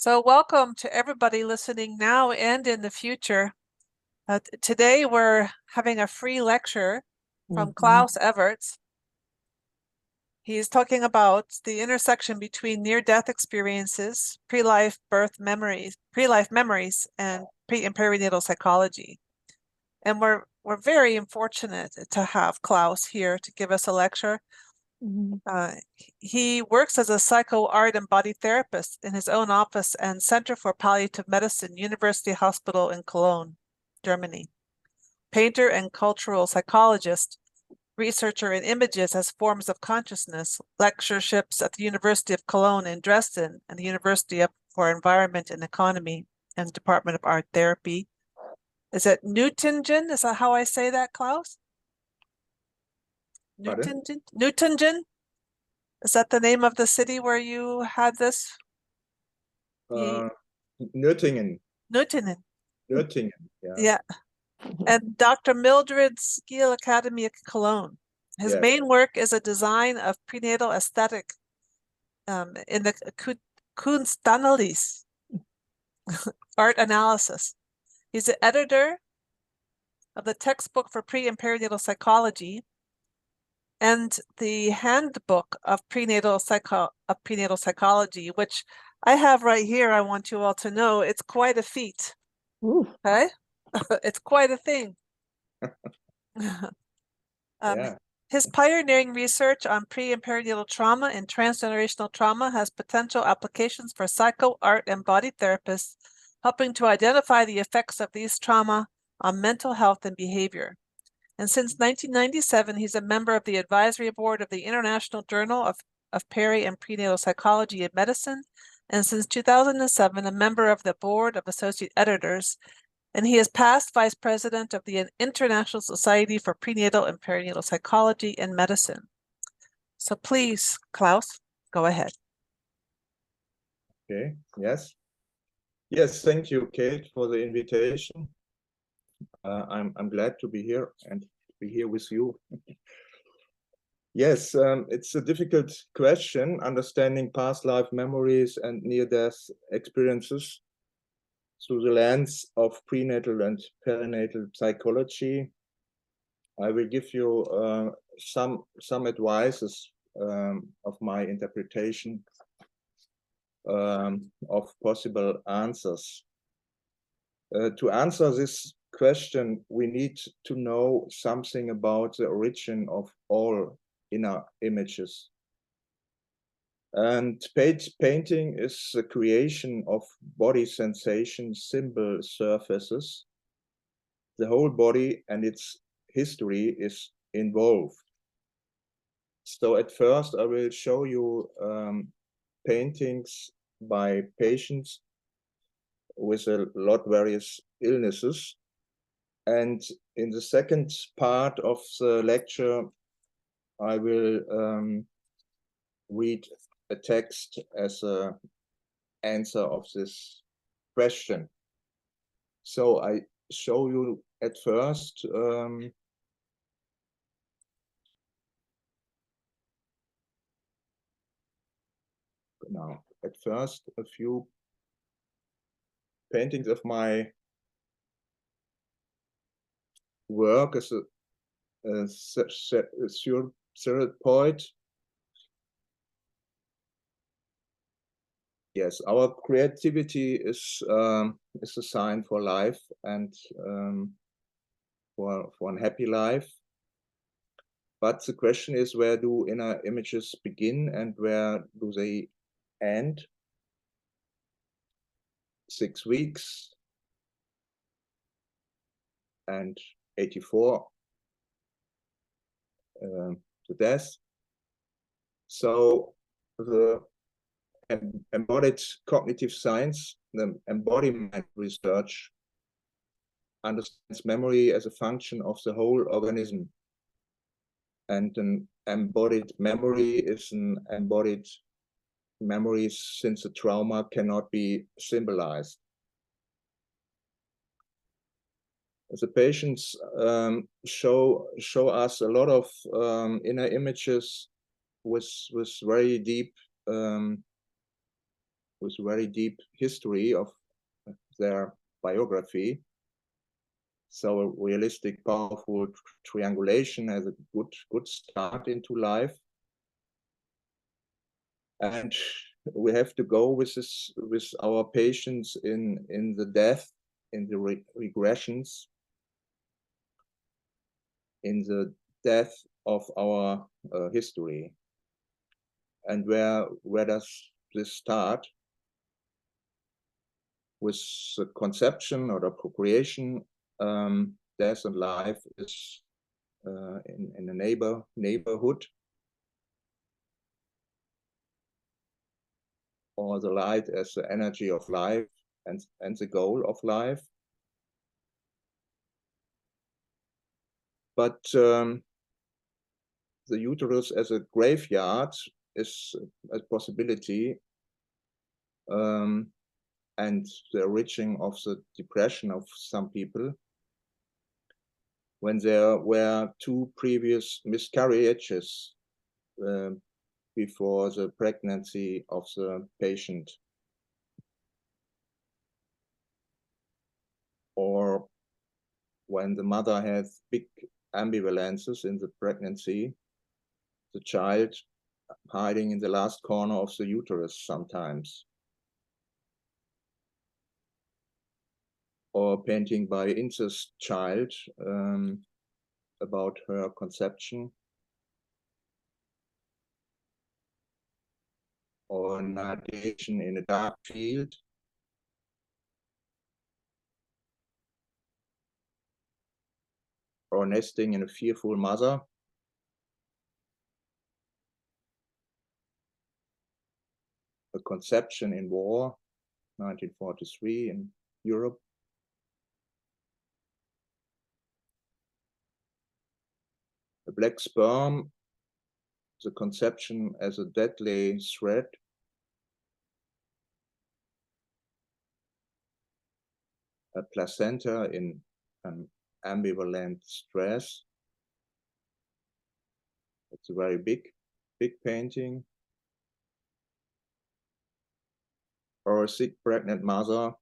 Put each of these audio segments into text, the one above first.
So welcome to everybody listening now and in the future. Today we're having a free lecture from Klaus Everts. He's talking about the intersection between near-death experiences, pre-life memories, and pre and perinatal psychology. And we're very fortunate to have Klaus here to give us a lecture. He works as a psycho-art and body therapist in his own office and Center for Palliative Medicine, University Hospital in Cologne, Germany. Painter and cultural psychologist, researcher in images as forms of consciousness, lectureships at the University of Cologne in Dresden and the University for Environment and Economy and Department of Art Therapy. Is it Newtingen? Is that how I say that, Klaus? Newtingen? Newtingen? Is that the name of the city where you had this? Nürtingen. Nürtingen. Nürtingen, yeah. Yeah. And Dr. Mildred Skiel Academy of Cologne. His main work is a design of prenatal aesthetic in the Kunstanalyse, art analysis. He's the editor of the textbook for pre and perinatal psychology and the handbook of prenatal psychology, which I have right here. I want you all to know it's quite a feat. Ooh. Okay? It's quite a thing. His pioneering research on pre and perinatal trauma and transgenerational trauma has potential applications for psycho, art, and body therapists, helping to identify the effects of these trauma on mental health and behavior. And since 1997, he's a member of the advisory board of the International Journal of Peri and Prenatal Psychology in Medicine, and since 2007, a member of the board of associate editors, and he is past vice president of the International Society for Prenatal and Perinatal Psychology in Medicine. So please, Klaus, go ahead. Okay, yes. Yes, thank you, Kate, for the invitation. I'm glad to be here and be here with you. Yes, it's a difficult question, understanding past life memories and near-death experiences through the lens of prenatal and perinatal psychology. I will give you some advices of my interpretation of possible answers. To answer this question, we need to know something about the origin of all inner images. And painting is the creation of body sensation symbol surfaces. The whole body and its history is involved. So at first I will show you paintings by patients with a lot various illnesses. And in the second part of the lecture, I will read a text as an answer of this question. So I show you at first a few paintings of my work as a therapeutic. Yes, our creativity is a sign for life and for a happy life. But the question is, where do inner images begin and where do they end? 6 weeks and 84 to death. So the embodied cognitive science, the embodiment research, understands memory as a function of the whole organism. And an embodied memory is an embodied memory since the trauma cannot be symbolized. The patients show us a lot of inner images with very deep with very deep history of their biography. So a realistic, powerful triangulation as a good start into life. And we have to go with this, with our patients in the death, in the regressions, in the death of our history. And where does this start? With the conception or the procreation. Death and life is in a neighborhood, or the light as the energy of life and the goal of life. But the uterus as a graveyard is a possibility, and the enriching of the depression of some people when there were 2 previous miscarriages before the pregnancy of the patient, or when the mother has big ambivalences in the pregnancy, the child hiding in the last corner of the uterus sometimes, or painting by incest child about her conception, or annihilation in a dark field, or nesting in a fearful mother, a conception in war, 1943 in Europe, a black sperm, the conception as a deadly threat, a placenta in an ambivalent stress. It's a very big painting. Or a sick pregnant mother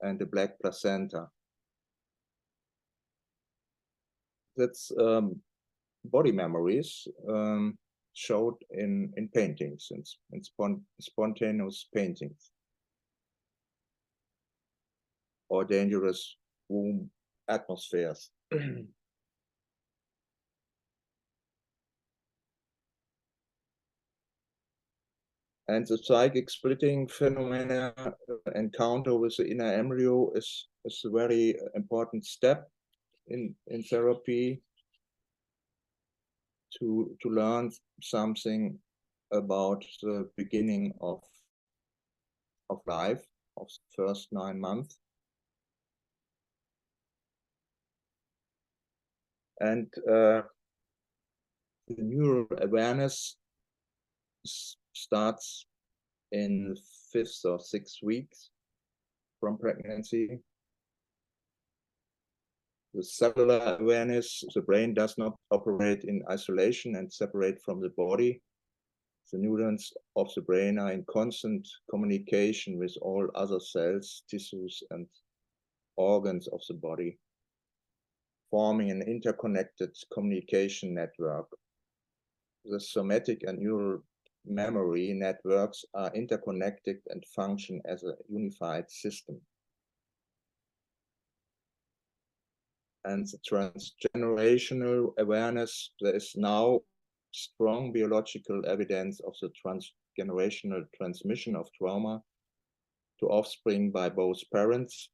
and a black placenta. That's body memories showed in paintings, in spontaneous paintings, or dangerous womb atmospheres. And the psychic splitting phenomena encounter with the inner embryo is a very important step in therapy to learn something about the beginning of life, of the first 9 months. And the neural awareness starts in the 5th or 6th weeks from pregnancy. The cellular awareness, the brain does not operate in isolation and separate from the body. The neurons of the brain are in constant communication with all other cells, tissues, and organs of the body, forming an interconnected communication network. The somatic and neural memory networks are interconnected and function as a unified system. And the transgenerational awareness, there is now strong biological evidence of the transgenerational transmission of trauma to offspring by both parents.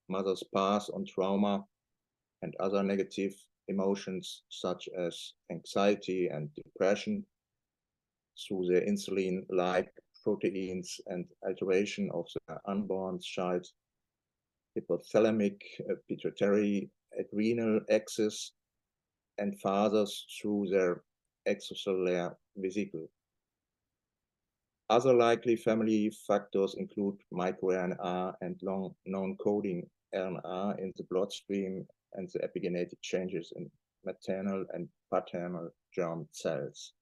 Mothers pass on trauma and other negative emotions such as anxiety and depression through their insulin-like proteins and alteration of the unborn child's hypothalamic, pituitary, adrenal axis, and fathers through their extracellular vesicle. Other likely family factors include microRNA and long non-coding RNA in the bloodstream and the epigenetic changes in maternal and paternal germ cells.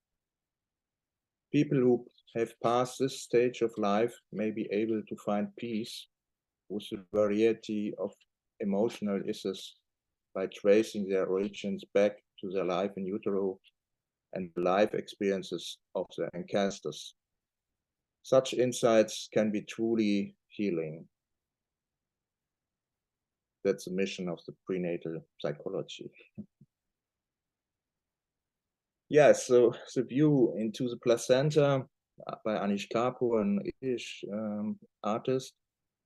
People who have passed this stage of life may be able to find peace with the variety of emotional issues by tracing their origins back to their life in utero and life experiences of their ancestors. Such insights can be truly healing. That's the mission of the prenatal psychology. Yeah, so the view into the placenta by Anish Kapoor, an English artist,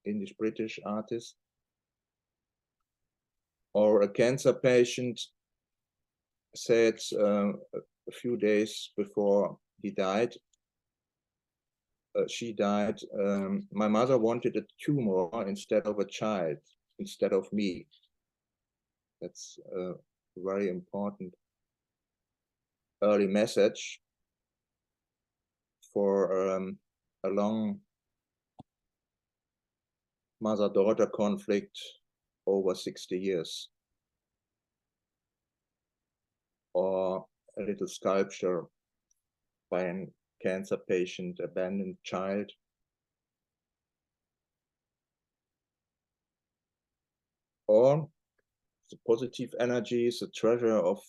English-British artist, or a cancer patient said a few days before he died, she died, my mother wanted a tumor instead of a child, instead of me. That's a very important early message for a long mother-daughter conflict over 60 years. Or a little sculpture by a cancer patient, abandoned child. Or the positive energies, the treasure of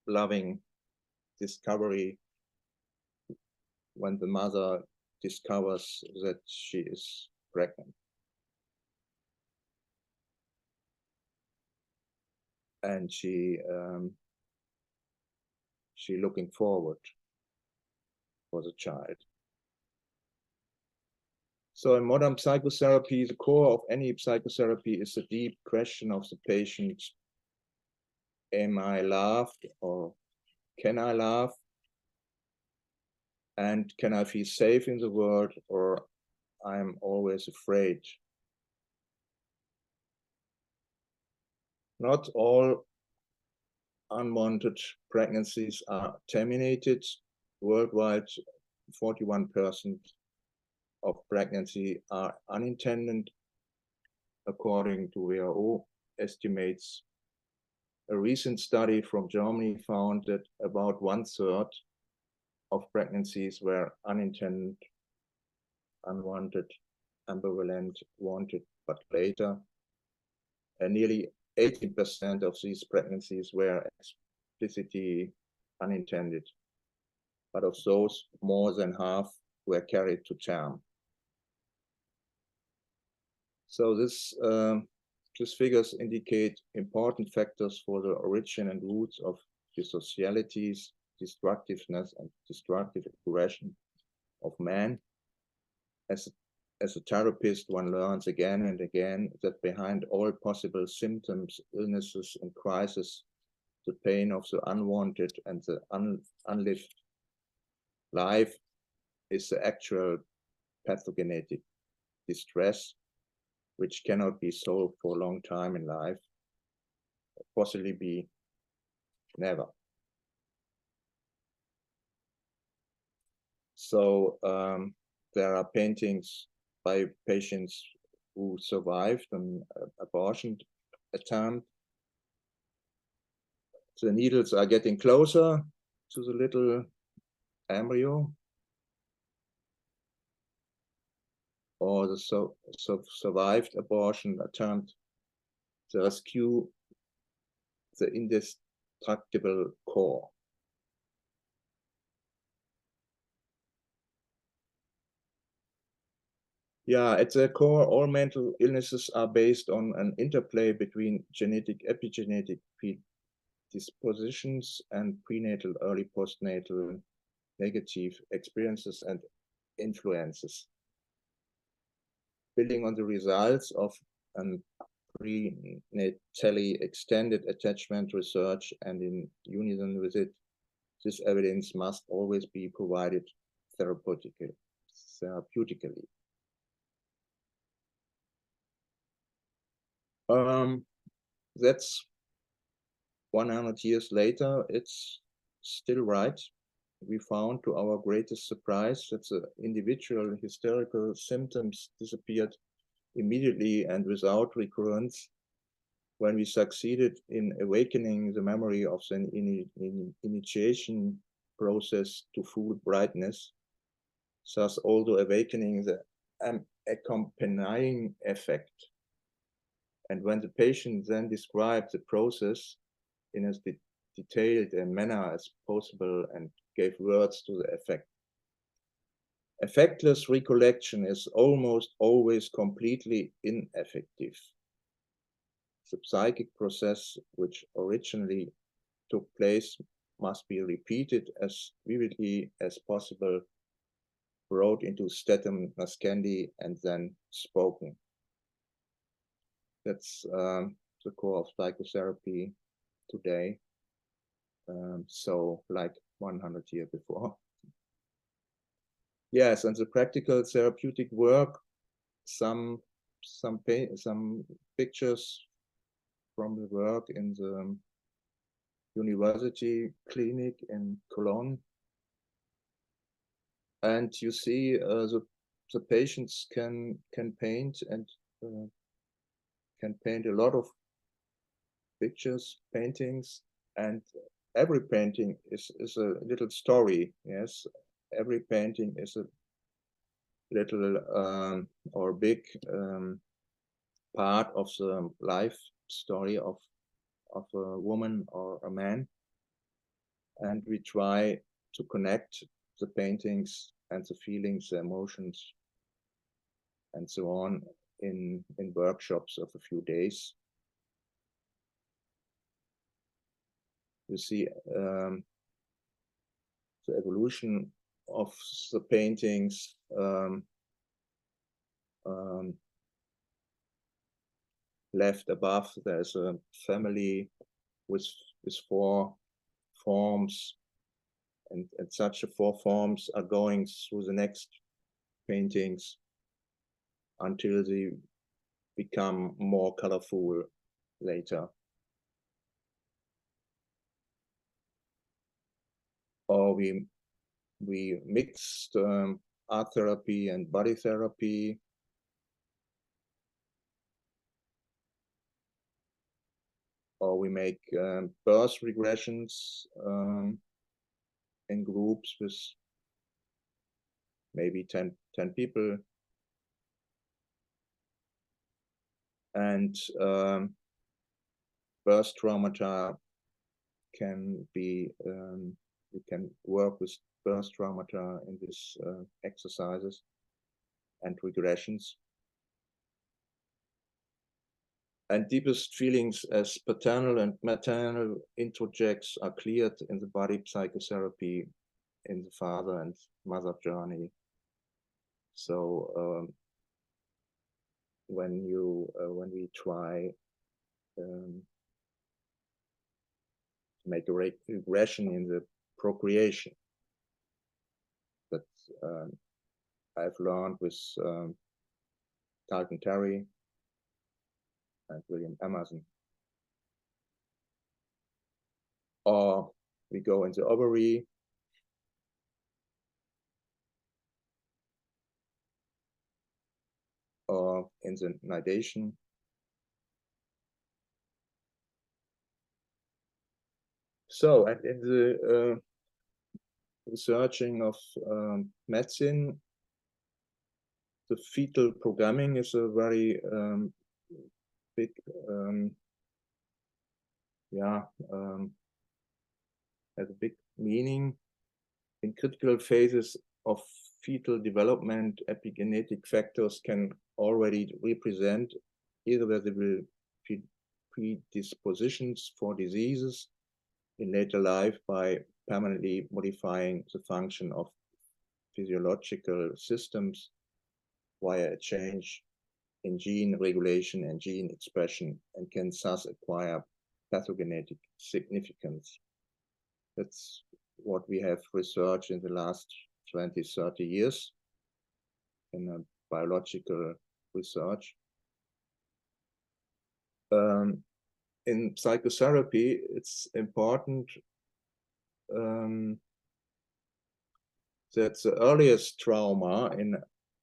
loving discovery when the mother discovers that she is pregnant. And she looking forward for the child. So in modern psychotherapy, the core of any psychotherapy is the deep question of the patient: am I loved, or can I love? And can I feel safe in the world, or I'm always afraid? Not all unwanted pregnancies are terminated. Worldwide, 41% of pregnancy are unintended, according to WHO estimates. A recent study from Germany found that about 1/3 of pregnancies were unintended, unwanted, ambivalent, wanted, but later. And nearly 80% of these pregnancies were explicitly unintended, but of those, more than half were carried to term. So these figures indicate important factors for the origin and roots of dissocialities, destructiveness, and destructive aggression of man. As a therapist, one learns again and again that behind all possible symptoms, illnesses, and crises, the pain of the unwanted and the unlived life is the actual pathogenetic distress, which cannot be solved for a long time in life, possibly be never. So there are paintings by patients who survived an abortion attempt. The needles are getting closer to the little embryo, or the survived abortion attempt to rescue the indestructible core. Yeah, at the core, all mental illnesses are based on an interplay between genetic, epigenetic predispositions and prenatal, early postnatal negative experiences and influences. Building on the results of an prenatally extended attachment research and in unison with it, this evidence must always be provided therapeutically. That's 100 years later, it's still right. We found, to our greatest surprise, that the individual hysterical symptoms disappeared immediately and without recurrence when we succeeded in awakening the memory of the initiation process to full brightness thus also awakening the accompanying effect. And when the patient then described the process in as detailed a manner as possible and gave words to the effect. Effectless recollection is almost always completely ineffective. The psychic process which originally took place must be repeated as vividly as possible, brought into statum nascendi, and then spoken. That's the core of psychotherapy today. So like 100 years before. Yes, and the practical therapeutic work, some pictures from the work in the university clinic in Cologne. And you see the patients can paint and can paint a lot of pictures, paintings, and every painting is a little story. Yes, every painting is a little or big part of the life story of a woman or a man, and we try to connect the paintings and the feelings, the emotions, and so on in workshops of a few days. You see the evolution of the paintings. Left above, there's a family with 4 forms, and such 4 forms are going through the next paintings until they become more colorful later. Or we mixed art therapy and body therapy. Or we make birth regressions in groups with maybe 10 people. And birth traumata can be, we can work with birth traumata in these exercises and regressions. And deepest feelings as paternal and maternal introjects are cleared in the body psychotherapy in the father and mother journey. So when we try to make a regression in the procreation, that I've learned with Carlton Terry and William Emerson. Or we go in the ovary, or in the nidation. So, and in the researching of medicine, the fetal programming is a very big, has a big meaning. In critical phases of fetal development, epigenetic factors can already represent irreversible predispositions for diseases in later life by permanently modifying the function of physiological systems via a change in gene regulation and gene expression, and can thus acquire pathogenetic significance. That's what we have researched in the last 20, 30 years in biological research. In psychotherapy, it's important that the earliest trauma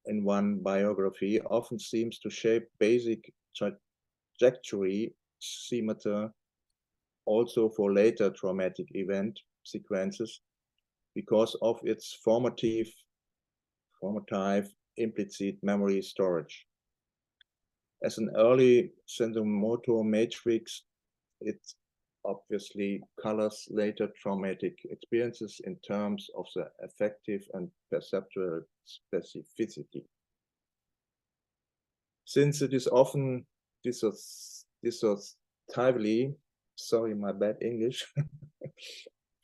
in one biography often seems to shape basic trajectory schemata also for later traumatic event sequences because of its formative formative, implicit memory storage. As an early sensomotor matrix, it obviously colors later traumatic experiences in terms of the affective and perceptual specificity. Since it is often dissociatively, sorry, my bad English,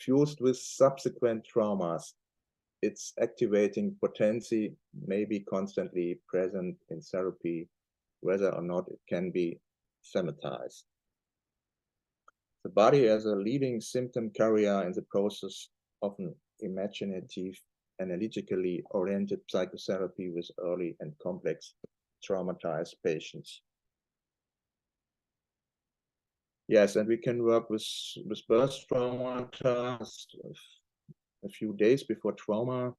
fused with subsequent traumas, its activating potency may be constantly present in therapy, whether or not it can be thematized. The body as a leading symptom carrier in the process of an imaginative, analytically oriented psychotherapy with early and complex traumatized patients. Yes, and we can work with birth trauma a few days before trauma,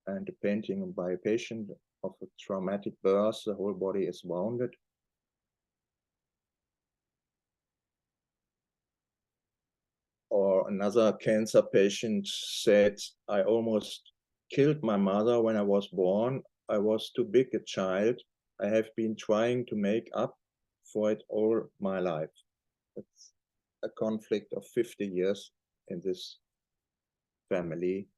and the painting by a patient of a traumatic birth, the whole body is wounded. Or another cancer patient said, I almost killed my mother when I was born. I was too big a child. I have been trying to make up for it all my life. It's a conflict of 50 years in this family.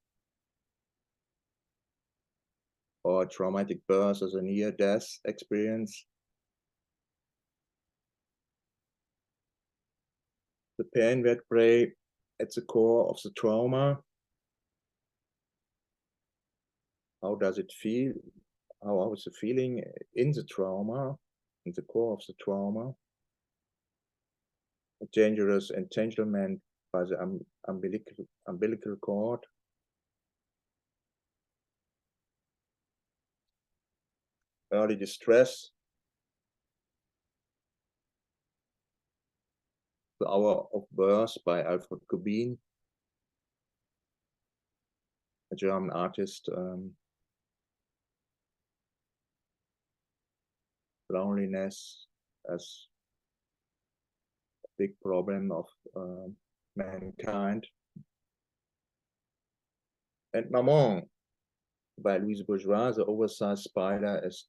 Or traumatic birth as a near-death experience. The pain vertebrae at the core of the trauma. How does it feel? How is the feeling in the trauma, in the core of the trauma? A dangerous entanglement by the umbilical cord. Early distress. The Hour of Birth by Alfred Kubin, a German artist. Loneliness as a big problem of mankind. And Maman by Louise Bourgeois, the oversized spider as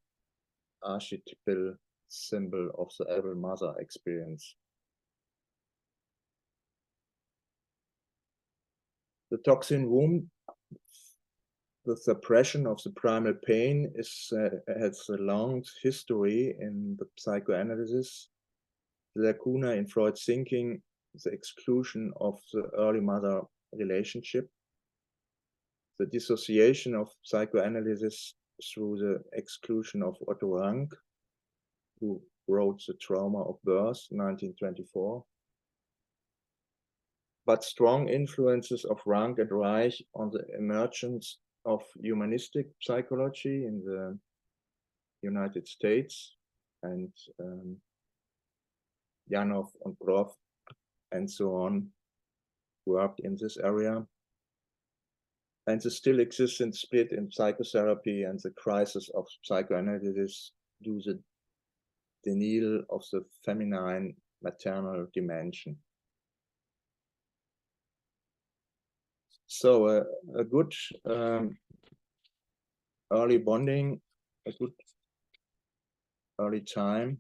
archetypal symbol of the able mother experience. The toxin wound, the suppression of the primal pain has a long history in the psychoanalysis. The lacuna in Freud's thinking, the exclusion of the early mother relationship, the dissociation of psychoanalysis through the exclusion of Otto Rank, who wrote The Trauma of Birth, 1924. But strong influences of Rank and Reich on the emergence of humanistic psychology in the United States, and Janov and Grof and so on worked in this area. And the still existent split in psychotherapy and the crisis of psychoanalysis due to the denial of the feminine maternal dimension. So a good early bonding, a good early time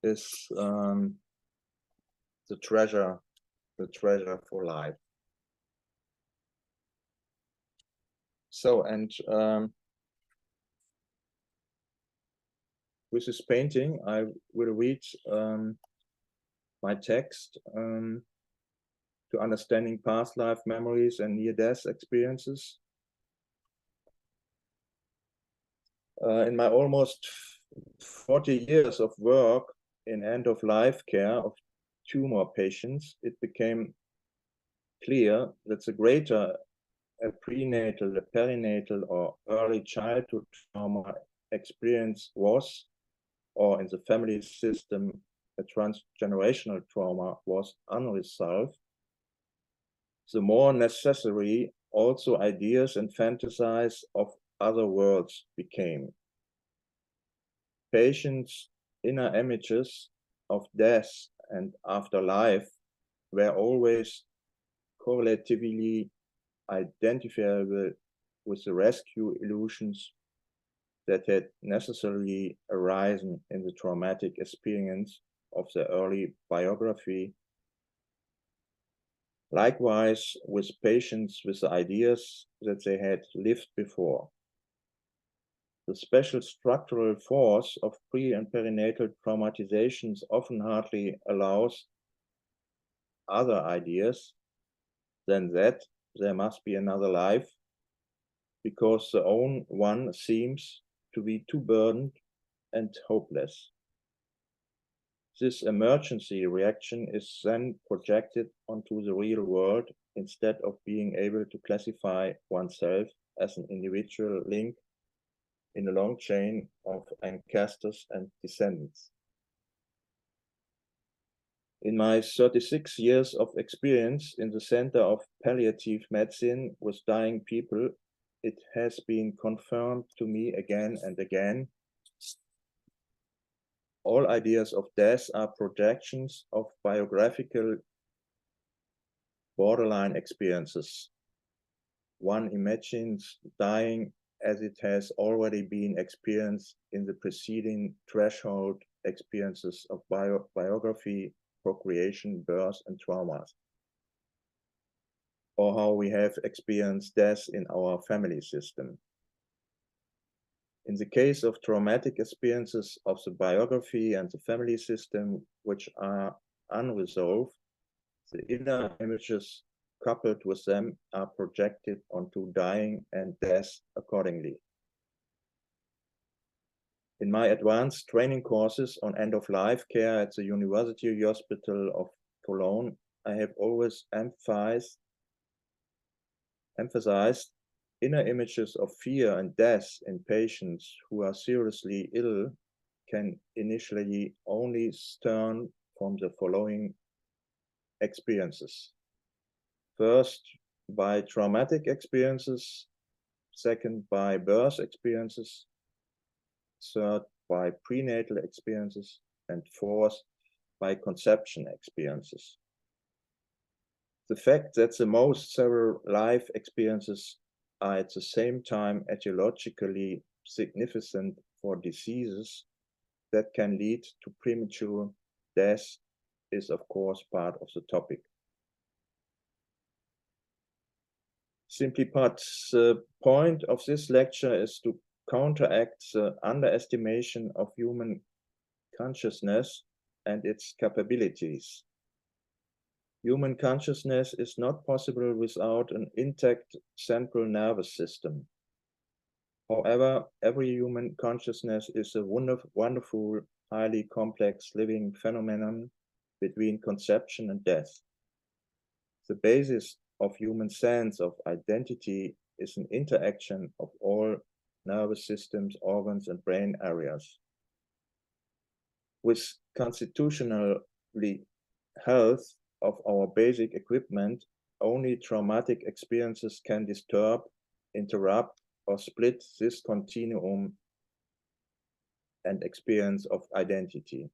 is the treasure for life. So, and with this painting, I will read my text to understanding past life memories and near-death experiences. In my almost 40 years of work in end-of-life care of tumor patients, it became clear that the greater a prenatal, a perinatal, or early childhood trauma experience was, or in the family system, a transgenerational trauma was unresolved, the more necessary also ideas and fantasies of other worlds became. Patients' inner images of death and afterlife were always correlatively identifiable with the rescue illusions that had necessarily arisen in the traumatic experience of the early biography. Likewise, with patients with the ideas that they had lived before. The special structural force of pre- and perinatal traumatizations often hardly allows other ideas than that there must be another life, because the own one seems to be too burdened and hopeless. This emergency reaction is then projected onto the real world instead of being able to classify oneself as an individual link in a long chain of ancestors and descendants. In my 36 years of experience in the Center of Palliative Medicine with dying people, it has been confirmed to me again and again. All ideas of death are projections of biographical borderline experiences. One imagines dying as it has already been experienced in the preceding threshold experiences of biography, procreation, birth, and traumas, or how we have experienced death in our family system. In the case of traumatic experiences of the biography and the family system which are unresolved, the inner images coupled with them are projected onto dying and death accordingly. In my advanced training courses on end-of-life care at the University Hospital of Cologne, I have always emphasized inner images of fear and death in patients who are seriously ill can initially only stem from the following experiences. First, by traumatic experiences. Second, by birth experiences. Third, by prenatal experiences. And fourth, by conception experiences. The fact that the most several life experiences are at the same time etiologically significant for diseases that can lead to premature death is of course part of the topic. Simply put, the point of this lecture is to counteract the underestimation of human consciousness and its capabilities. Human consciousness is not possible without an intact central nervous system. However, every human consciousness is a wonderful, highly complex living phenomenon between conception and death. The basis of human sense of identity is an interaction of all nervous systems, organs, and brain areas. With constitutionally health of our basic equipment, only traumatic experiences can disturb, interrupt, or split this continuum and experience of identity.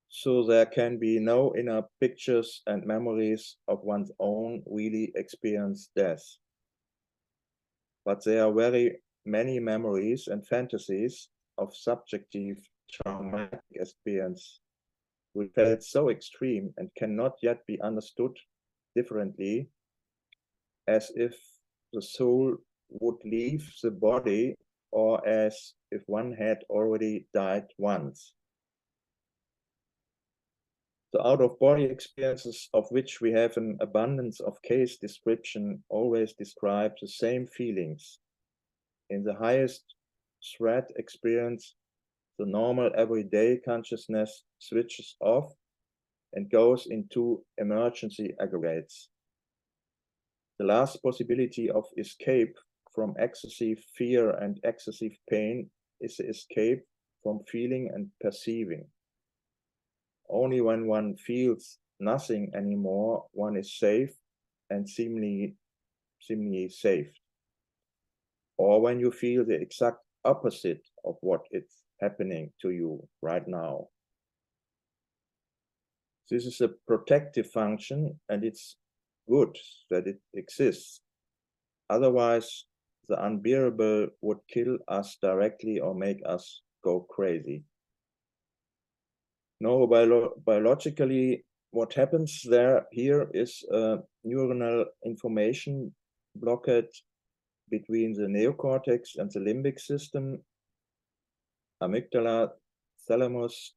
So there can be no inner pictures and memories of one's own really experienced death. But there are very many memories and fantasies of subjective traumatic experience which felt so extreme and cannot yet be understood differently, as if the soul would leave the body or as if one had already died once. The out-of-body experiences, of which we have an abundance of case description, always describe the same feelings. In the highest threat experience, the normal everyday consciousness switches off and goes into emergency aggregates. The last possibility of escape from excessive fear and excessive pain is the escape from feeling and perceiving. Only when one feels nothing anymore, one is safe and seemingly safe. Or when you feel the exact opposite of what is happening to you right now. This is a protective function, and it's good that it exists. Otherwise, the unbearable would kill us directly or make us go crazy. No, biologically, what happens here is neuronal information blockade between the neocortex and the limbic system, amygdala, thalamus,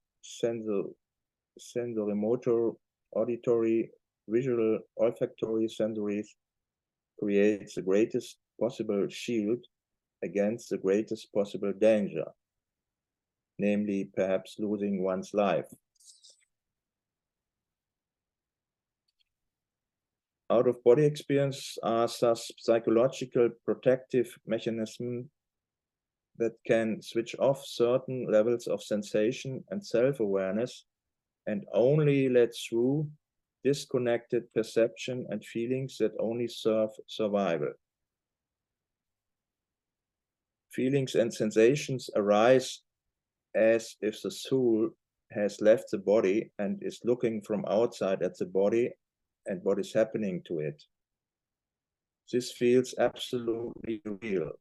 sensorimotor, auditory, visual, olfactory, sensories, creates the greatest possible shield against the greatest possible danger, namely perhaps losing one's life. Out-of-body experience are such psychological protective mechanisms that can switch off certain levels of sensation and self-awareness and only let through disconnected perception and feelings that only serve survival. Feelings and sensations arise as if the soul has left the body and is looking from outside at the body and what is happening to it. This feels absolutely real.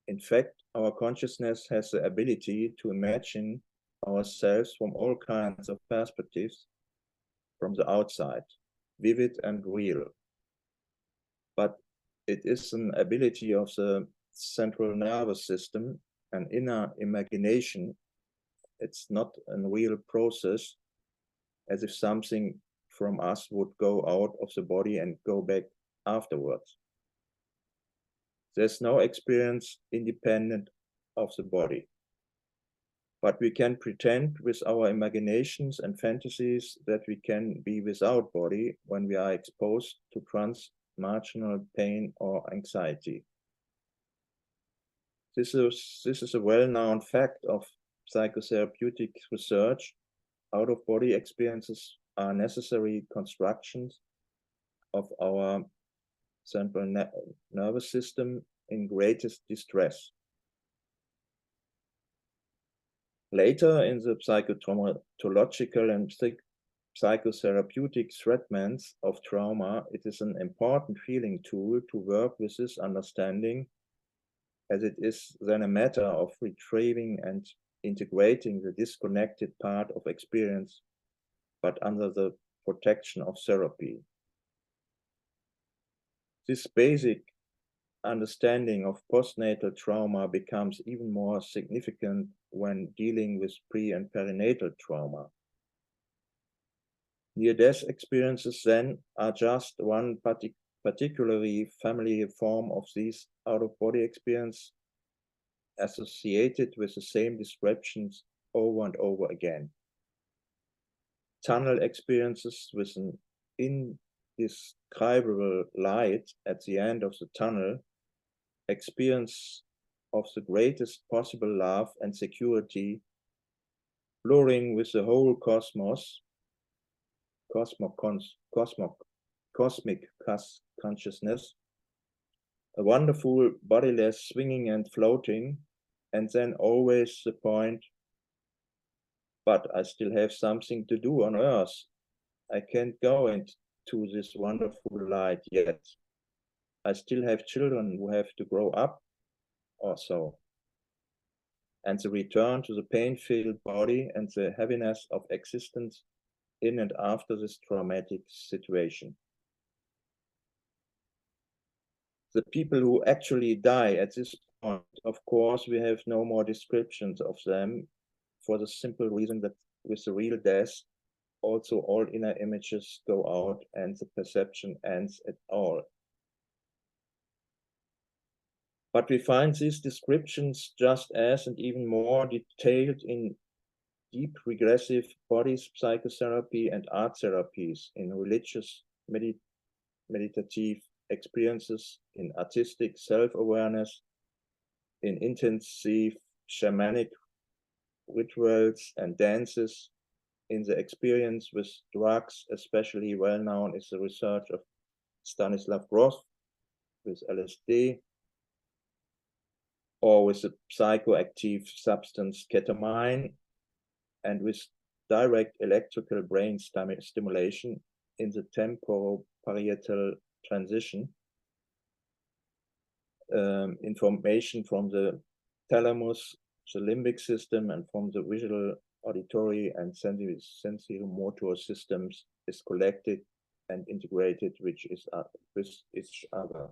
In fact, our consciousness has the ability to imagine ourselves from all kinds of perspectives from the outside, vivid and real. But it is an ability of the central nervous system, an inner imagination. It's not a real process, as if something from us would go out of the body and go back afterwards. There's no experience independent of the body. But we can pretend with our imaginations and fantasies that we can be without body when we are exposed to transmarginal pain or anxiety. This is a well-known fact of psychotherapeutic research. Out-of-body experiences are necessary constructions of our central nervous system in greatest distress. Later in the psychotraumatological and psychotherapeutic treatments of trauma, it is an important feeling tool to work with this understanding, as it is then a matter of retrieving and integrating the disconnected part of experience, but under the protection of therapy. This basic understanding of postnatal trauma becomes even more significant when dealing with pre- and perinatal trauma. Near-death experiences then are just one particularly familiar form of these out-of-body experience associated with the same descriptions over and over again. Tunnel experiences with an indescribable light at the end of the tunnel, experience of the greatest possible love and security, blurring with the whole cosmic consciousness, a wonderful bodiless swinging and floating, and then always the point, but I still have something to do on earth. I can't go into this wonderful light yet. I still have children who have to grow up or so. And the return to the pain-filled body and the heaviness of existence in and after this traumatic situation. The people who actually die at this point, of course, we have no more descriptions of them, for the simple reason that with the real death, also all inner images go out and the perception ends at all. But we find these descriptions just as and even more detailed in deep regressive body psychotherapy and art therapies, in religious meditative experiences, in artistic self-awareness, in intensive shamanic rituals and dances, in the experience with drugs. Especially well known is the research of Stanislav Grof with LSD, or with the psychoactive substance ketamine, and with direct electrical brain stimulation in the temporoparietal transition. information from the thalamus, the limbic system, and from the visual, auditory, and sensory-motor systems is collected and integrated with each other.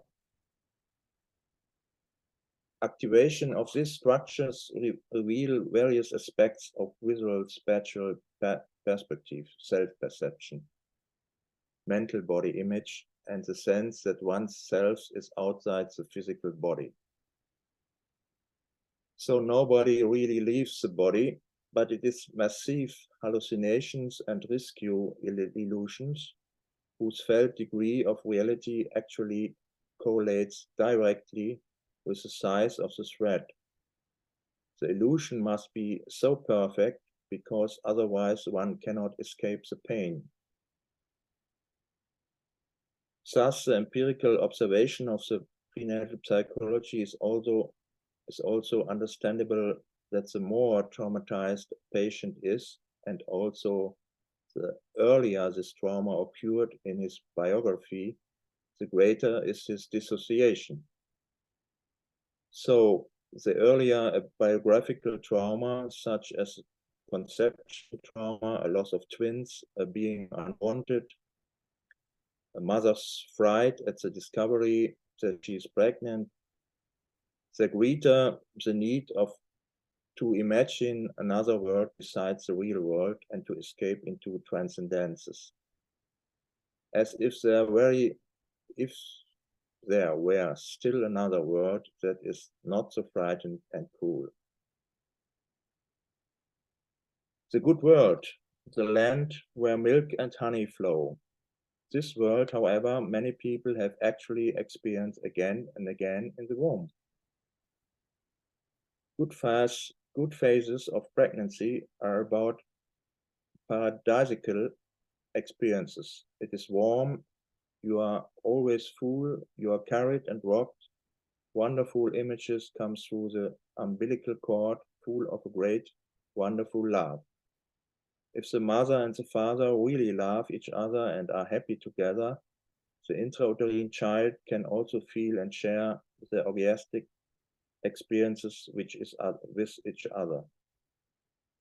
Activation of these structures reveal various aspects of visual spatial perspective, self-perception, mental body image, and the sense that one's self is outside the physical body. So nobody really leaves the body, but it is massive hallucinations and rescue illusions whose felt degree of reality actually correlates directly with the size of the thread. The illusion must be so perfect because otherwise one cannot escape the pain. Thus, the empirical observation of the prenatal psychology is also understandable that the more traumatized a patient is, and also the earlier this trauma occurred in his biography, the greater is his dissociation. So the earlier a biographical trauma, such as conception trauma, a loss of twins, a being unwanted, a mother's fright at the discovery that she is pregnant, the greater the need to imagine another world besides the real world and to escape into transcendences. As if there were still another world that is not so frightened and cool. The good world, the land where milk and honey flow. This world, however, many people have actually experienced again and again in the womb. Good phases of pregnancy are about paradisical experiences. It is warm, you are always full, you are carried and rocked. Wonderful images come through the umbilical cord, full of a great, wonderful love. If the mother and the father really love each other and are happy together, the intrauterine child can also feel and share the orgasmic experiences with each other.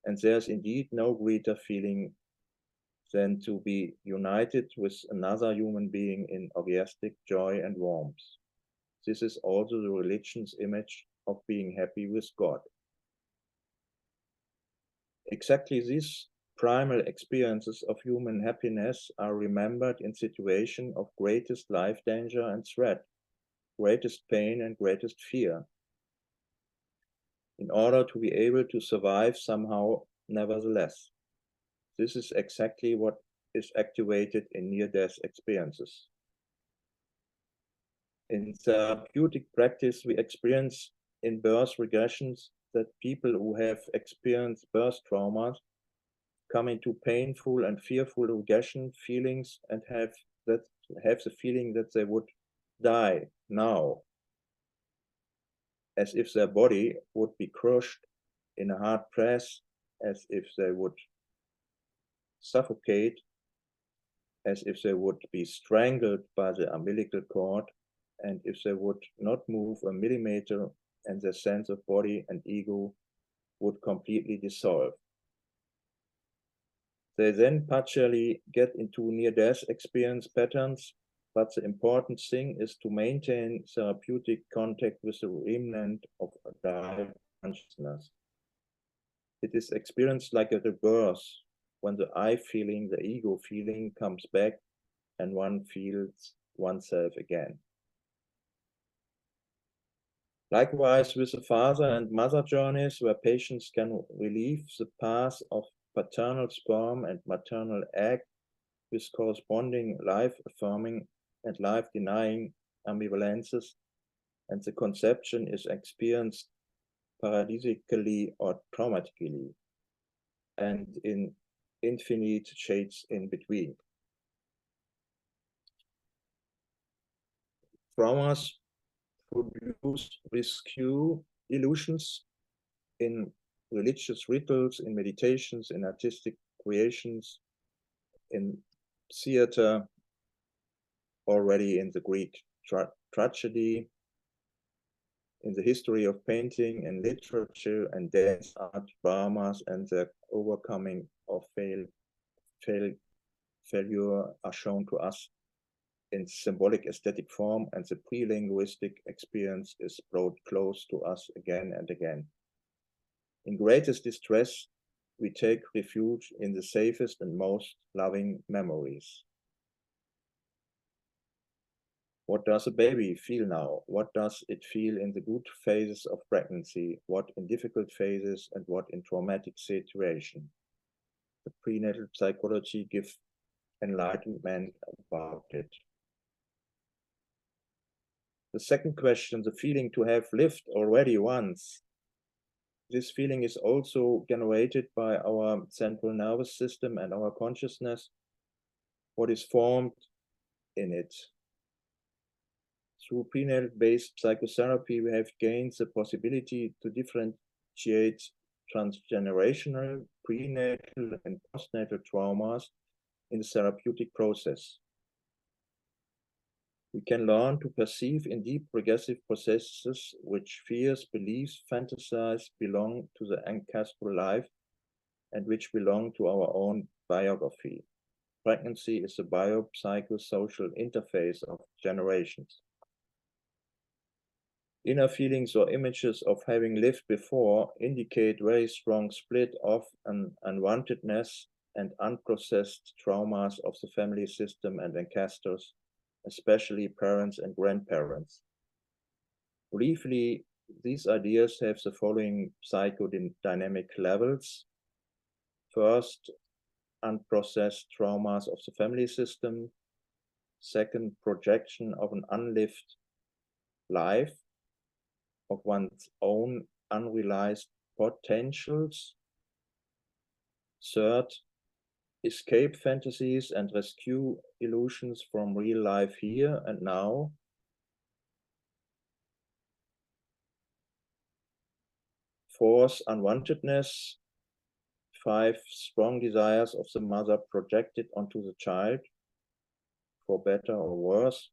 And there's indeed no greater feeling than to be united with another human being in orgasmic joy and warmth. This is also the religion's image of being happy with God. Exactly these primal experiences of human happiness are remembered in situations of greatest life danger and threat, greatest pain and greatest fear, in order to be able to survive somehow nevertheless. This is exactly what is activated in near-death experiences. In therapeutic practice, we experience in birth regressions that people who have experienced birth traumas come into painful and fearful regression feelings and have the feeling that they would die now, as if their body would be crushed in a hard press, as if they would suffocate, as if they would be strangled by the umbilical cord, and if they would not move a millimeter, and their sense of body and ego would completely dissolve. They then partially get into near-death experience patterns, but the important thing is to maintain therapeutic contact with the remnant of adult consciousness. It is experienced like a rebirth, when the I feeling, the ego feeling comes back and one feels oneself again. Likewise, with the father and mother journeys, where patients can relieve the path of paternal sperm and maternal egg with corresponding life-affirming and life-denying ambivalences, and the conception is experienced paradisically or traumatically, and in infinite shades in between. Traumas produce rescue illusions in religious rituals, in meditations, in artistic creations, in theater, already in the Greek tragedy, in the history of painting and literature and dance art, dramas, and the overcoming of failure are shown to us in symbolic aesthetic form, and the pre-linguistic experience is brought close to us again and again. In greatest distress, we take refuge in the safest and most loving memories. What does a baby feel now? What does it feel in the good phases of pregnancy? What in difficult phases, and what in traumatic situation? The prenatal psychology gives enlightenment about it. The second question, the feeling to have lived already once. This feeling is also generated by our central nervous system and our consciousness, what is formed in it. Through prenatal-based psychotherapy, we have gained the possibility to differentiate transgenerational, prenatal, and postnatal traumas in the therapeutic process. We can learn to perceive in deep regressive processes which fears, beliefs, fantasies belong to the ancestral life and which belong to our own biography. Pregnancy is the biopsychosocial interface of generations. Inner feelings or images of having lived before indicate very strong split of an unwantedness and unprocessed traumas of the family system and ancestors, especially parents and grandparents. Briefly, these ideas have the following psychodynamic levels. First, unprocessed traumas of the family system. Second, projection of an unlived life, of one's own unrealized potentials. Third, escape fantasies and rescue illusions from real life here and now. Fourth, unwantedness. 5, strong desires of the mother projected onto the child, for better or worse.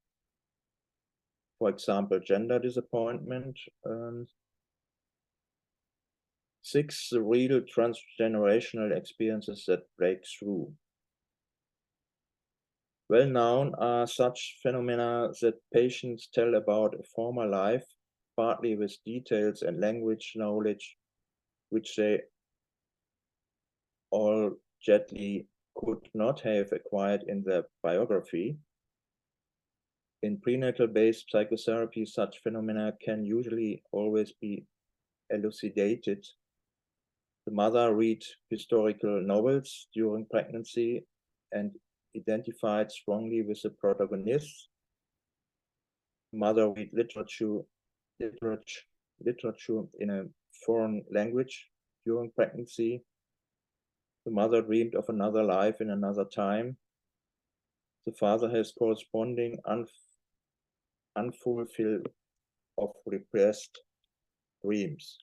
For example, gender disappointment. 6, the real transgenerational experiences that break through. Well known are such phenomena that patients tell about a former life, partly with details and language knowledge, which they allegedly could not have acquired in their biography. In prenatal-based psychotherapy, such phenomena can usually always be elucidated. The mother read historical novels during pregnancy and identified strongly with the protagonists. The mother read literature in a foreign language during pregnancy. The mother dreamed of another life in another time. The father has corresponding unfulfilled of repressed dreams.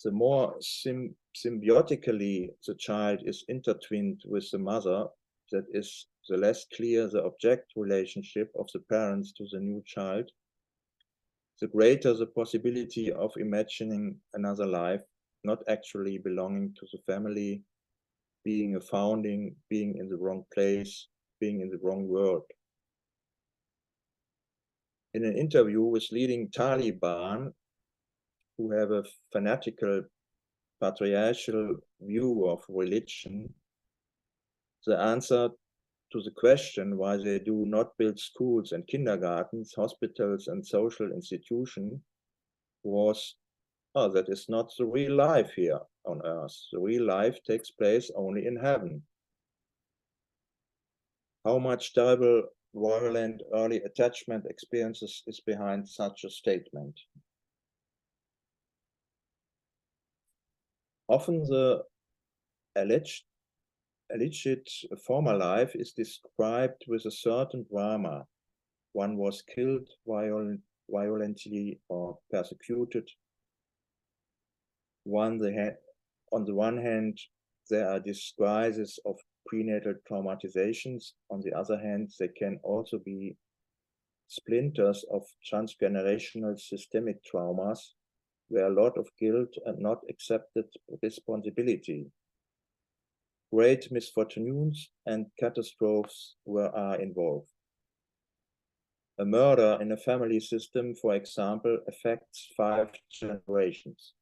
The more symbiotically the child is intertwined with the mother, that is, the less clear the object relationship of the parents to the new child, the greater the possibility of imagining another life, not actually belonging to the family, being a founding, being in the wrong place, being in the wrong world. In an interview with leading Taliban, who have a fanatical patriarchal view of religion, the answer to the question why they do not build schools and kindergartens, hospitals and social institutions was, oh, that is not the real life here on earth. The real life takes place only in heaven. How much terrible, violent early attachment experiences is behind such a statement? Often the alleged former life is described with a certain drama. One was killed violently or persecuted. On the one hand, there are disguises of prenatal traumatizations. On the other hand, there can also be splinters of transgenerational systemic traumas, where a lot of guilt and not accepted responsibility. Great misfortunes and catastrophes are involved. A murder in a family system, for example, affects 5 generations.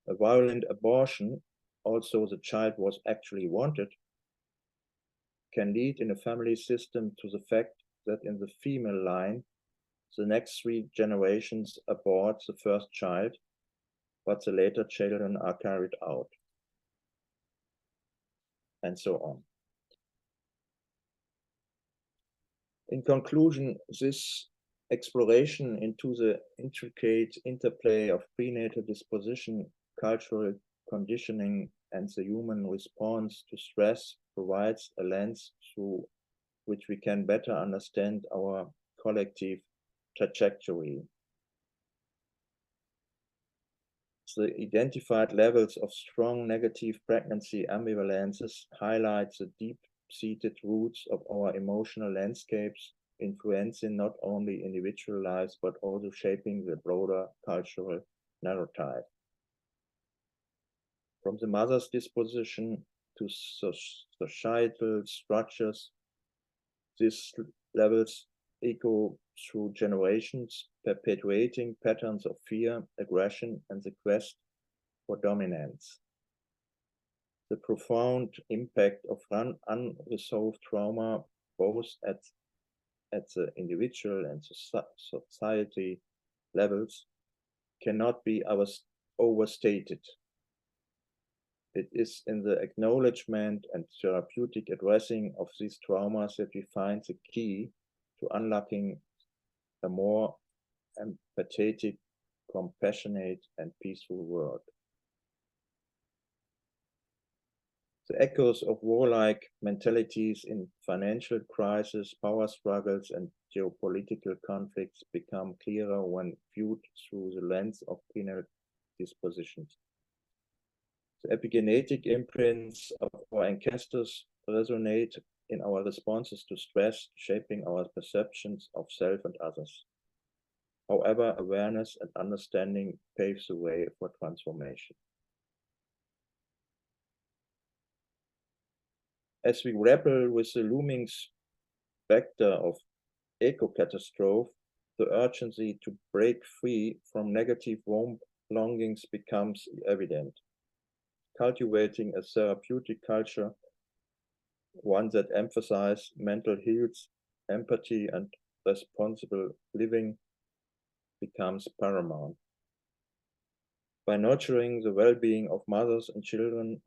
A violent abortion, also the child was actually wanted, can lead in a family system to the fact that in the female line, the next 3 generations abort the first child, but the later children are carried out, and so on. In conclusion, this exploration into the intricate interplay of prenatal disposition, cultural conditioning, and the human response to stress provides a lens through which we can better understand our collective trajectory. The identified levels of strong negative pregnancy ambivalences highlight the deep-seated roots of our emotional landscapes, influencing not only individual lives, but also shaping the broader cultural narrative. From the mother's disposition to societal structures, these levels echo through generations, perpetuating patterns of fear, aggression, and the quest for dominance. The profound impact of unresolved trauma, both at the individual and society levels, cannot be overstated. It is in the acknowledgement and therapeutic addressing of these traumas that we find the key to unlocking a more empathetic, compassionate, and peaceful world. The echoes of warlike mentalities in financial crisis, power struggles, and geopolitical conflicts become clearer when viewed through the lens of prenatal dispositions. The epigenetic imprints of our ancestors resonate in our responses to stress, shaping our perceptions of self and others. However, awareness and understanding paves the way for transformation. As we grapple with the looming specter of eco-catastrophe, the urgency to break free from negative longings becomes evident. Cultivating a therapeutic culture, one that emphasizes mental health, empathy, and responsible living, becomes paramount. By nurturing the well-being of mothers and children,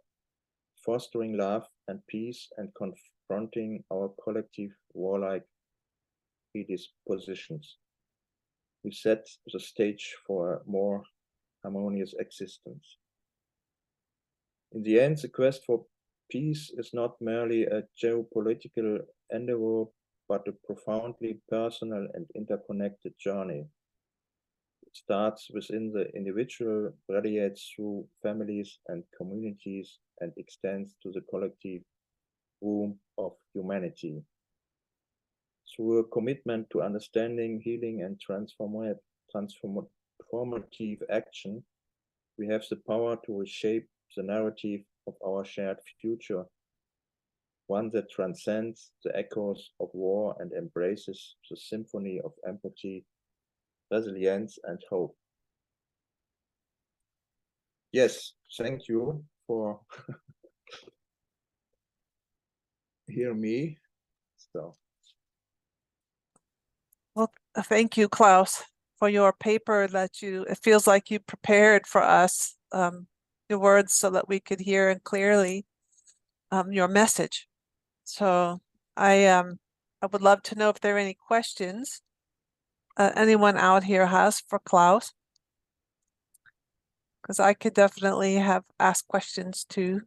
fostering love and peace, and confronting our collective warlike predispositions, we set the stage for a more harmonious existence. In the end, the quest for peace is not merely a geopolitical endeavor, but a profoundly personal and interconnected journey. It starts within the individual, radiates through families and communities, and extends to the collective womb of humanity. Through a commitment to understanding, healing, and transformative action, we have the power to reshape the narrative of our shared future, one that transcends the echoes of war and embraces the symphony of empathy, resilience, and hope. Yes, thank you for hearing me. So. Well, thank you, Klaus, for your paper that it feels like you prepared for us, your words so that we could hear and clearly your message. So I would love to know if there are any questions anyone out here has for Klaus, because I could definitely have asked questions too.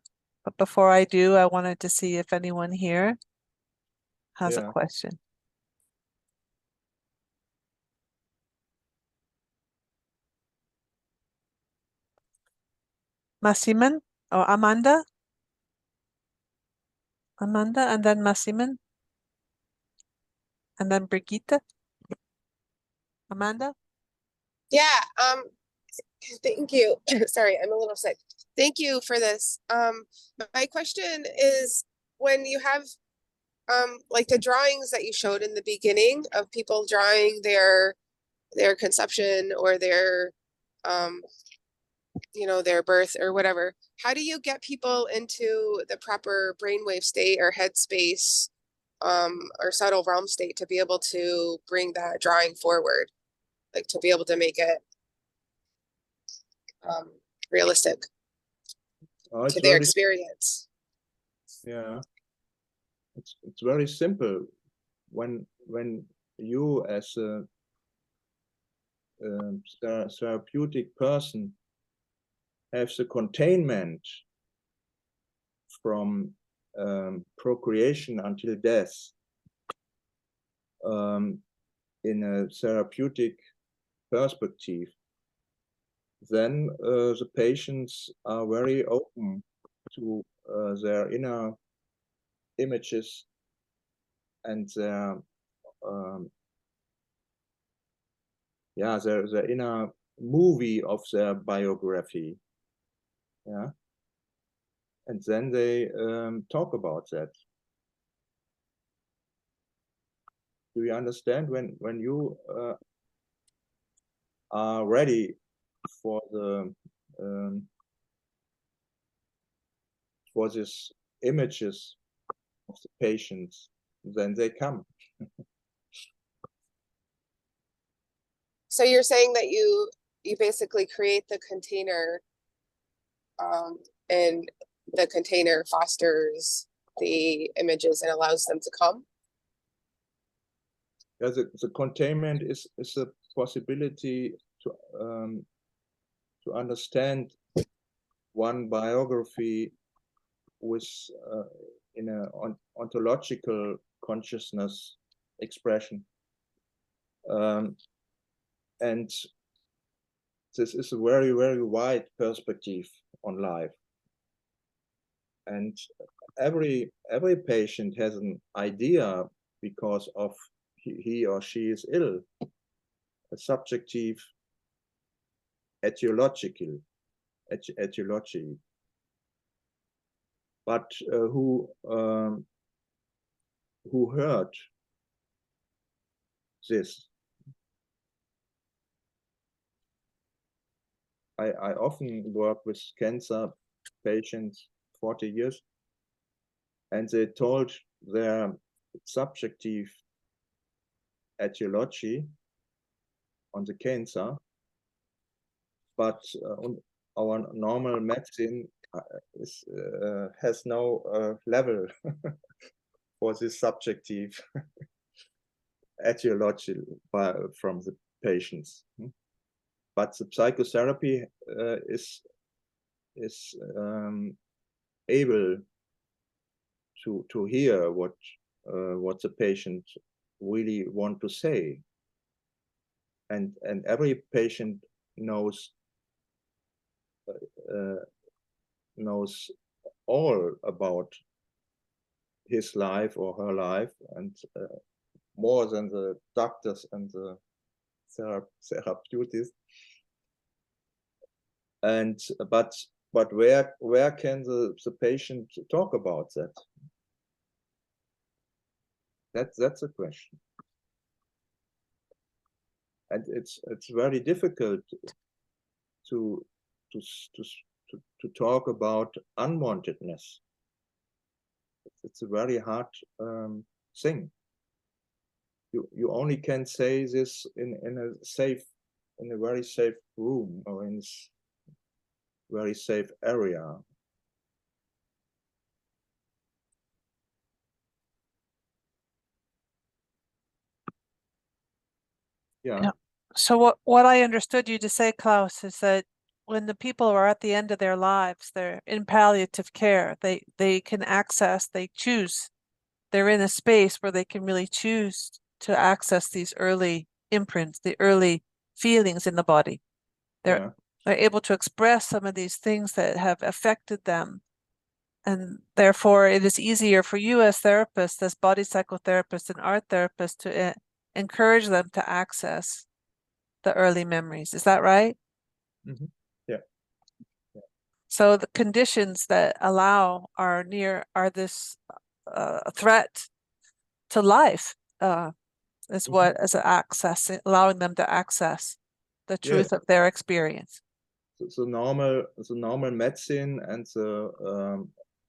But before I do, I wanted to see if anyone here has a question. Masiman or Amanda? Amanda and then Masiman. and then Brigitte. Amanda? Yeah, thank you. Sorry, I'm a little sick. Thank you for this. My question is, when you have like the drawings that you showed in the beginning of people drawing their conception or their their birth or whatever, how do you get people into the proper brainwave state or headspace or subtle realm state to be able to bring that drawing forward, like to be able to make it realistic to their experience? Yeah, it's very simple. When you as a therapeutic person have the containment from procreation until death in a therapeutic perspective, then the patients are very open to their inner images and their their inner movie of their biography. Yeah, and then they talk about that. Do you understand? When you are ready for the for these images of the patients, then they come. So you're saying that you basically create the container, and the container fosters the images and allows them to come? Yeah, the containment is a possibility to understand one biography with in a ontological consciousness expression, and this is a very, very wide perspective on life, and every patient has an idea because of he or she is ill, a subjective etiology, but who heard this. I often work with cancer patients 40 years, and they told their subjective etiology on the cancer, but our normal medicine has no level for this subjective etiology from the patients. But the psychotherapy is able to hear what the patient really want to say, and every patient knows all about his life or her life, and more than the doctors and the therapeutics. And but where can the patient talk about that? That's a question, and it's very difficult to talk about unwantedness. It's a very hard thing. You only can say this in a very safe room or in very safe area. Yeah. So what I understood you to say, Klaus, is that when the people are at the end of their lives, they're in palliative care, they can access, they choose, they're in a space where they can really choose to access these early imprints, the early feelings in the body. They're able to express some of these things that have affected them And therefore, it is easier for you as therapists, as body psychotherapists and art therapists, to encourage them to access the early memories. Is that right? Mhm. Yeah. So the conditions that allow are this threat to life is Mhm. what is allowing them to access the truth of their experience. The normal medicine and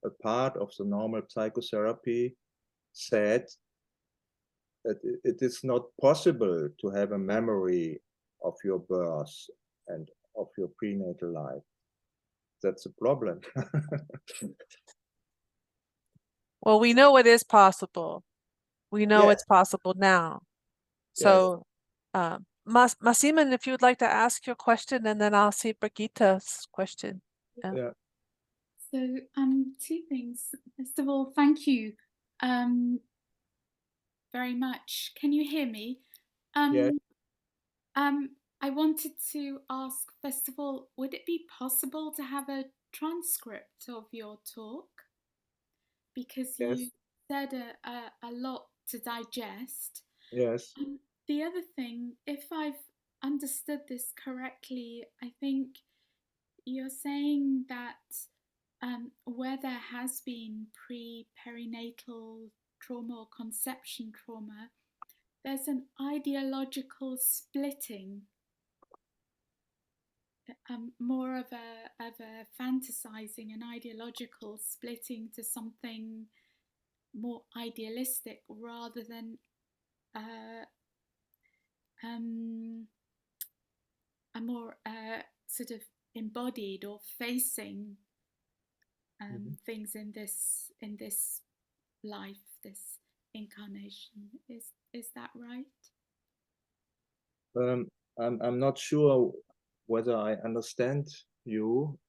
a part of the normal psychotherapy said that it is not possible to have a memory of your birth and of your prenatal life. That's a problem. Well, we know it is possible. We know Yes. it's possible now. So, Masiman, if you would like to ask your question, and then I'll see Brigitta's question. Yeah. So, two things. First of all, thank you very much. Can you hear me? Yes. I wanted to ask, first of all, would it be possible to have a transcript of your talk? Because Yes. you said a lot to digest. Yes. The other thing, if I've understood this correctly, I think you're saying that where there has been perinatal trauma or conception trauma, there's an ideological splitting, more of a fantasizing, an ideological splitting to something more idealistic rather than a more sort of embodied or facing things in this life, this incarnation. Is that right? I'm not sure whether I understand you.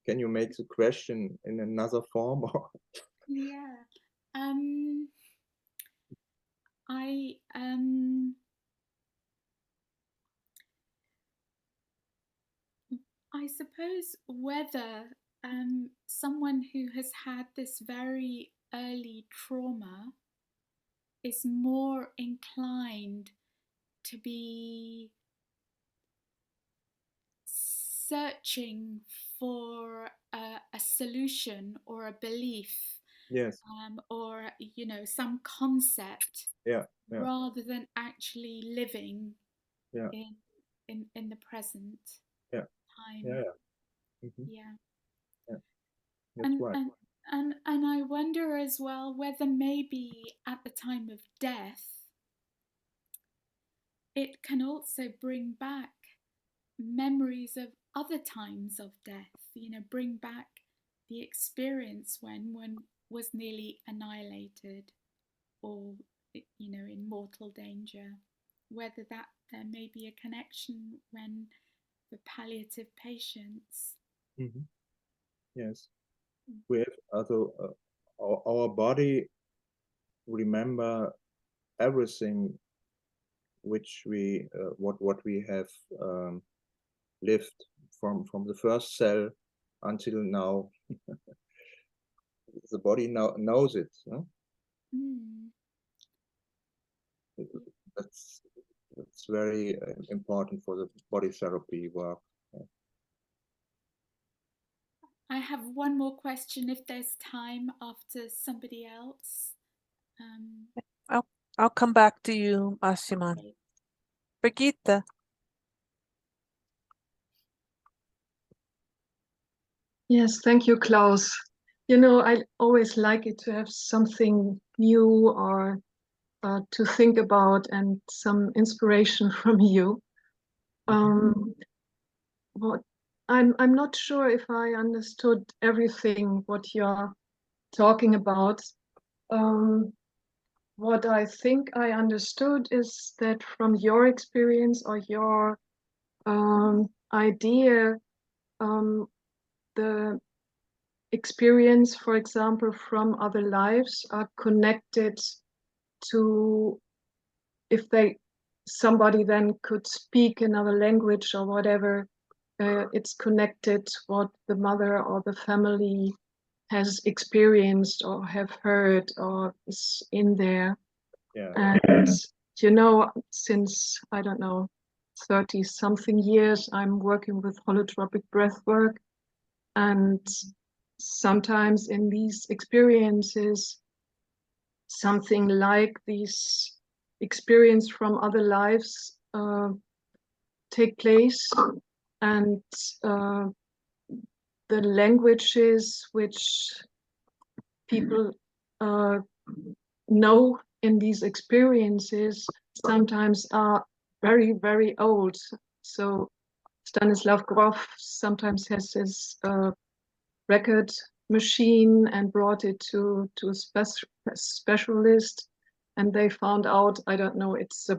Can you So make the question in another form? yeah, I I suppose whether someone who has had this very early trauma is more inclined to be searching for a solution or a belief, Yes. or some concept, Yeah. Yeah. rather than actually living Yeah. in the present Yeah. time. Yeah. Mhm. Yeah. Yeah. That's And, right. and and I wonder as well whether maybe at the time of death it can also bring back memories of other times of death, bring back the experience when one was nearly annihilated or, in mortal danger. Whether that there may be a connection when for palliative patients. Mhm. Yes. We have other, our body remember everything which we what we have lived from the first cell until now. The body now knows it. No? Mm. That's very important for the body therapy work. I have one more question if there's time after somebody else. I'll come back to you, Masiman. Okay. Brigitta. Yes, thank you, Klaus. I always like it to have something new or to think about and some inspiration from you. What I'm not sure if I understood everything what you're talking about. What I think I understood is that from your experience or your idea, the experience, for example, from other lives are connected to, if they somebody then could speak another language or whatever, it's connected what the mother or the family has experienced or have heard or is in there. Yeah. And you know, since I don't know 30 something years, I'm working with holotropic breath work, and sometimes in these experiences something like these experience from other lives take place, and the languages which people know in these experiences sometimes are very, very old. So Stanislav Grof sometimes has his record machine and brought it to a specialist, and they found out, I don't know, it's a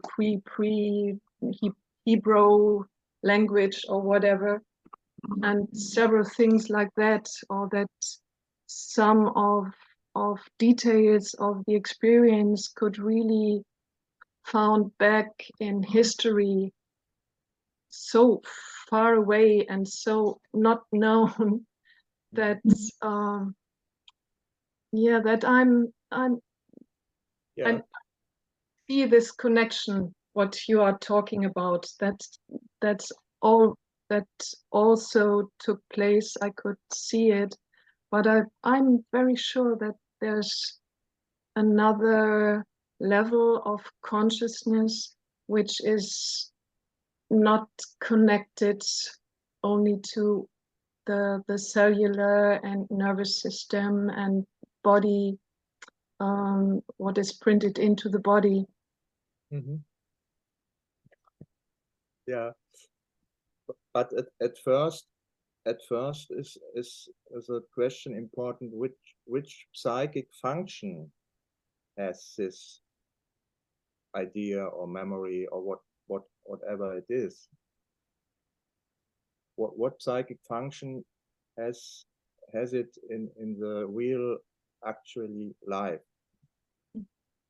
Hebrew language or whatever, and several things like that, or that some of details of the experience could really found back in history so far away and so not known that yeah, that I'm Yeah. I see this connection what you are talking about, that's all that also took place. I could see it, but I'm very sure that there's another level of consciousness which is not connected only to the cellular and nervous system and body, what is printed into the body. Mm-hmm. Yeah, but at first is a question important, which psychic function has this idea or memory or whatever it is. What psychic function has it in the real actually life?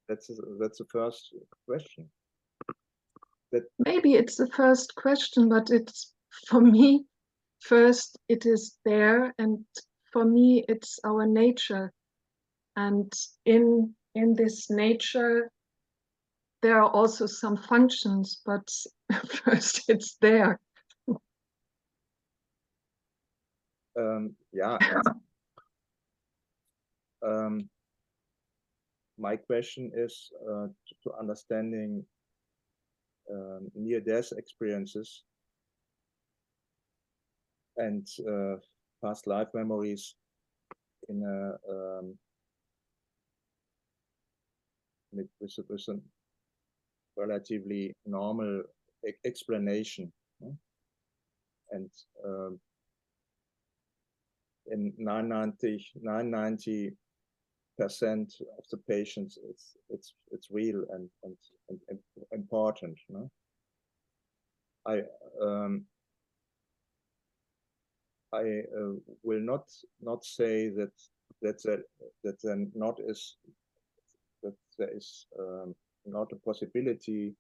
That's the first question. Maybe it's the first question, but it's, for me, first it is there, and for me it's our nature, and in this nature there are also some functions, but first it's there. Yeah. My question is to understanding near-death experiences and past life memories in a with a relatively normal explanation, and in 90% of the patients it's real and important. No? I will not say that there not is that there is not a possibility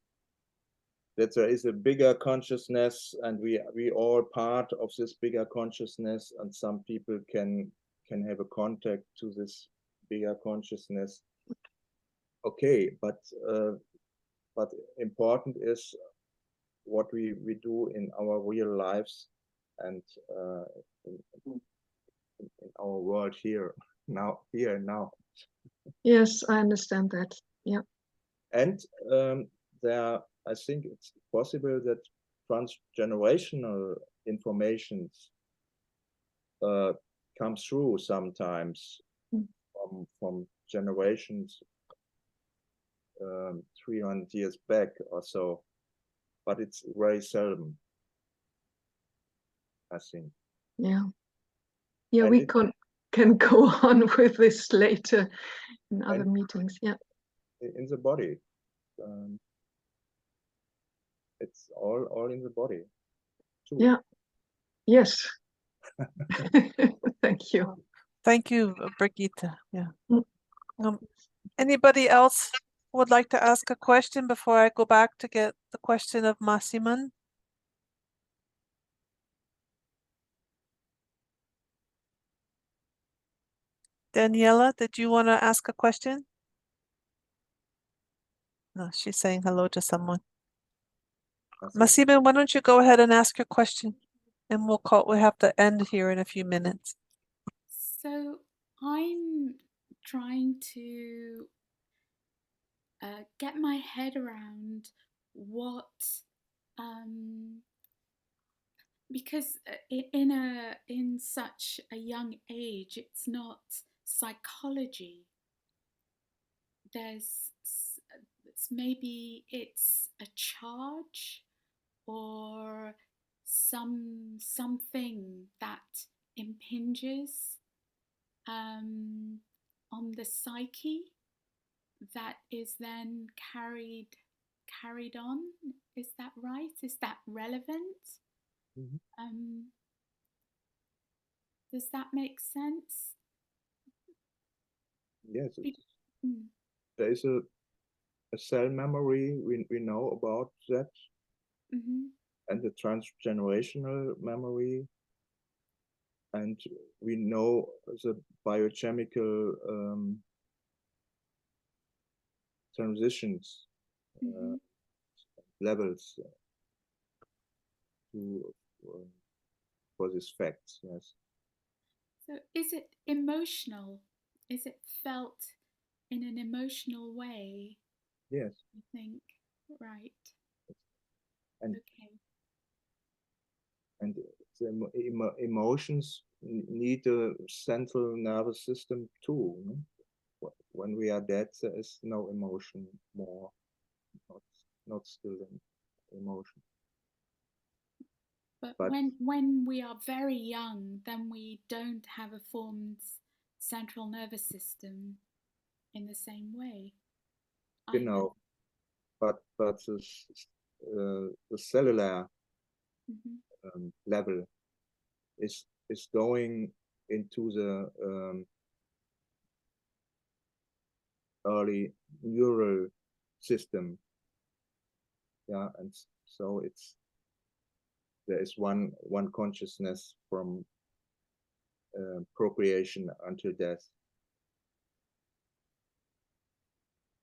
that there is a bigger consciousness, and we all part of this bigger consciousness, and some people can have a contact to this bigger consciousness. Okay, but important is what we do in our real lives and in our world here and now. Yes, I understand that. Yeah. And there, I think it's possible that transgenerational informations come through sometimes from generations 300 years back or so, but it's very seldom, I think. Yeah. Yeah, And we can go on with this later in other meetings. Yeah. In the body. It's all in the body too. Yeah. Yes. Thank you. Thank you, Brigitte. Yeah. Anybody else would like to ask a question before I go back to get the question of Massiman? Daniela, did you want to ask a question? No, she's saying hello to someone. Massiman, why don't you go ahead and ask your question? And we'll have to end here in a few minutes. So I'm trying to get my head around what, because in such a young age, it's not psychology. Maybe it's a charge or something that impinges on the psyche that is then carried on. Is that right? Is that relevant? Mhm. Does that make sense? Yes, there is a cell memory, we know about that, and the transgenerational memory, and we know the biochemical transitions levels for this fact. Yes. So is it emotional? Is it felt in an emotional way? Yes. I think, right. And okay. And the emotions need a central nervous system too. No? When we are dead, there is no emotion more, not still an emotion. But when we are very young, then we don't have a formed central nervous system in the same way. Genau. But the cellular level is going into the early neural system. Yeah, and so there is one consciousness from procreation until death.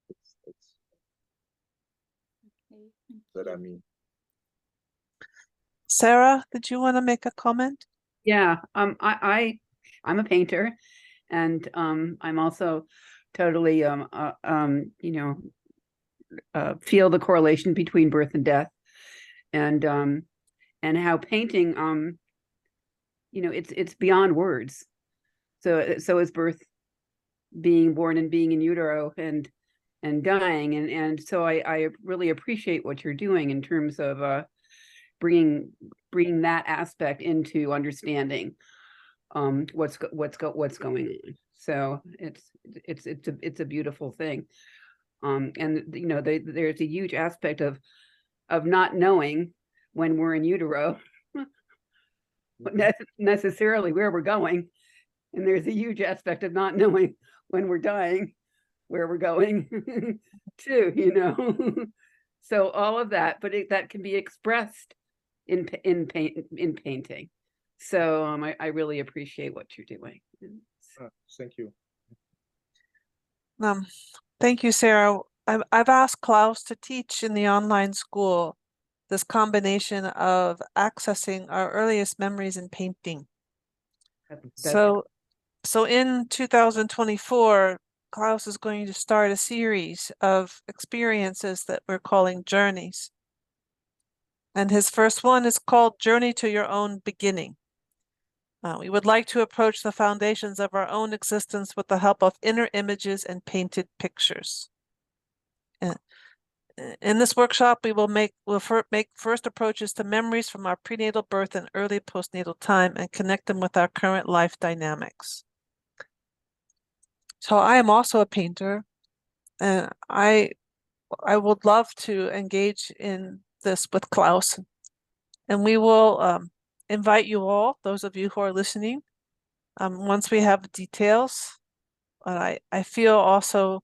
It's okay, thank that you. I mean. Sarah, did you want to make a comment? Yeah, I'm a painter, and I'm also totally feel the correlation between birth and death, and how painting it's beyond words. So is birth, being born and being in utero and dying, and so I really appreciate what you're doing in terms of bringing that aspect into understanding what's going on. So it's a beautiful thing. And there's a huge aspect of not knowing when we're in utero necessarily where we're going, and there's a huge aspect of not knowing when we're dying where we're going too. So all of that, but that can be expressed in painting. So I really appreciate what you're doing. Thank you. Thank you, Sarah. I've asked Klaus to teach in the online school this combination of accessing our earliest memories in painting. So in 2024, Klaus is going to start a series of experiences that we're calling journeys. And his first one is called Journey to Your Own Beginning. We would like to approach the foundations of our own existence with the help of inner images and painted pictures. In this workshop, we'll make first approaches to memories from our prenatal birth and early postnatal time and connect them with our current life dynamics. So I am also a painter, and I would love to engage in this with Klaus. And we will invite you all, those of you who are listening, once we have details. I feel also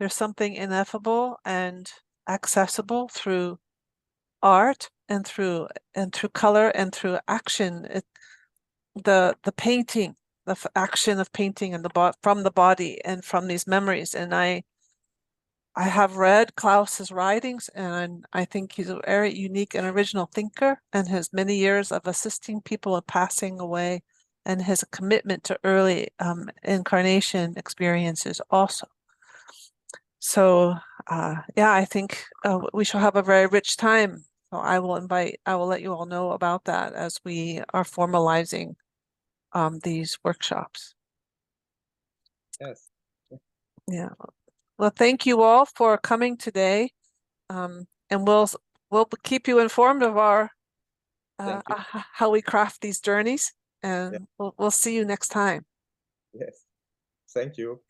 there's something ineffable and accessible through art and through color and through action. The painting, the action of painting and from the body and from these memories. And I have read Klaus's writings, and I think he's a very unique and original thinker, and his many years of assisting people in passing away, and his commitment to early incarnation experiences also. So yeah, I think we shall have a very rich time. So I will let you all know about that as we are formalizing these workshops. Yes. Yeah. Well, thank you all for coming today. And we'll keep you informed of our how we craft these journeys, and we'll see you next time. Yes. Thank you.